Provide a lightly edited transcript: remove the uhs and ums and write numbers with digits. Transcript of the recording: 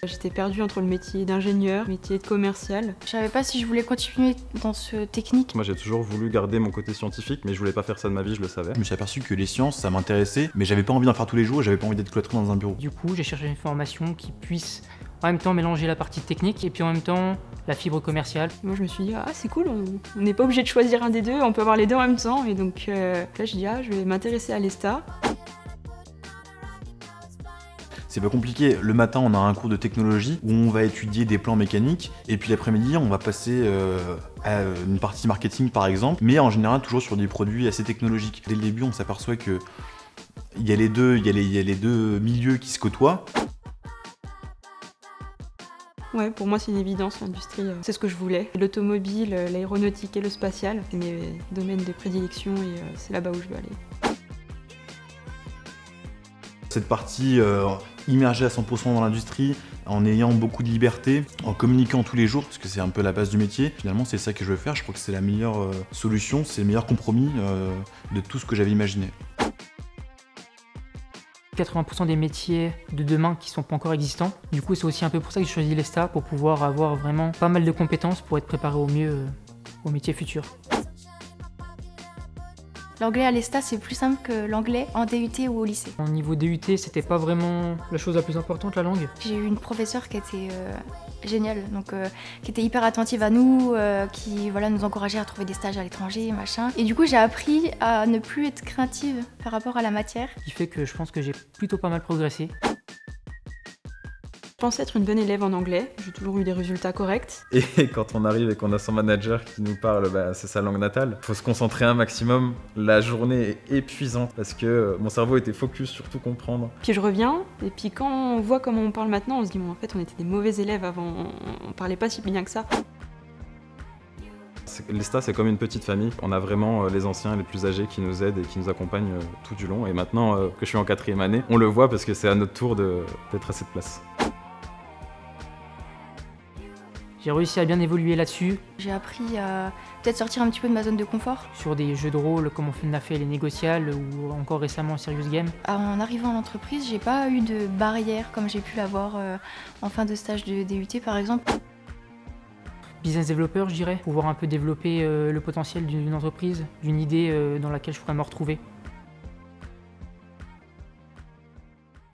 J'étais perdue entre le métier d'ingénieur, le métier de commercial. Je savais pas si je voulais continuer dans ce technique. Moi j'ai toujours voulu garder mon côté scientifique, mais je voulais pas faire ça de ma vie, je le savais. Je me suis aperçu que les sciences, ça m'intéressait, mais j'avais pas envie d'en faire tous les jours, j'avais pas envie d'être cloîtré dans un bureau. Du coup, j'ai cherché une formation qui puisse en même temps mélanger la partie technique et puis en même temps la fibre commerciale. Moi je me suis dit, ah c'est cool, on n'est pas obligé de choisir un des deux, on peut avoir les deux en même temps. Et donc là je dis, ah je vais m'intéresser à l'ESTA. C'est pas compliqué, le matin on a un cours de technologie où on va étudier des plans mécaniques et puis l'après-midi on va passer à une partie marketing par exemple, mais en général toujours sur des produits assez technologiques. Dès le début on s'aperçoit que il y a les deux milieux qui se côtoient. Ouais, pour moi c'est une évidence, l'industrie, c'est ce que je voulais. L'automobile, l'aéronautique et le spatial, c'est mes domaines de prédilection et c'est là-bas où je veux aller. Cette partie immergée à 100% dans l'industrie, en ayant beaucoup de liberté, en communiquant tous les jours, parce que c'est un peu la base du métier, finalement c'est ça que je veux faire, je crois que c'est la meilleure solution, c'est le meilleur compromis de tout ce que j'avais imaginé. 80% des métiers de demain qui sont pas encore existants. Du coup, c'est aussi un peu pour ça que j'ai choisi l'ESTA, pour pouvoir avoir vraiment pas mal de compétences pour être préparé au mieux aux métiers futurs. L'anglais à l'ESTA, c'est plus simple que l'anglais en DUT ou au lycée. Au niveau DUT, c'était pas vraiment la chose la plus importante, la langue. J'ai eu une professeure qui était géniale, donc qui était hyper attentive à nous, qui voilà, nous encourageait à trouver des stages à l'étranger, machin. Et du coup, j'ai appris à ne plus être craintive par rapport à la matière. Ce qui fait que je pense que j'ai plutôt pas mal progressé. Je pense être une bonne élève en anglais, j'ai toujours eu des résultats corrects. Et quand on arrive et qu'on a son manager qui nous parle, c'est sa langue natale. Faut se concentrer un maximum. La journée est épuisante parce que mon cerveau était focus sur tout comprendre. Puis je reviens, et puis quand on voit comment on parle maintenant, on se dit bon en fait on était des mauvais élèves avant, on parlait pas si bien que ça. L'ESTA c'est comme une petite famille. On a vraiment les anciens, les plus âgés qui nous aident et qui nous accompagnent tout du long. Et maintenant que je suis en 4e année, on le voit parce que c'est à notre tour d'être à cette place. J'ai réussi à bien évoluer là-dessus. J'ai appris à peut-être sortir un petit peu de ma zone de confort. Sur des jeux de rôle comme on a fait les négociables ou encore récemment Serious Game. En arrivant à l'entreprise, j'ai pas eu de barrière comme j'ai pu l'avoir en fin de stage de DUT par exemple. Business developer, je dirais, pouvoir un peu développer le potentiel d'une entreprise, d'une idée dans laquelle je pourrais me retrouver.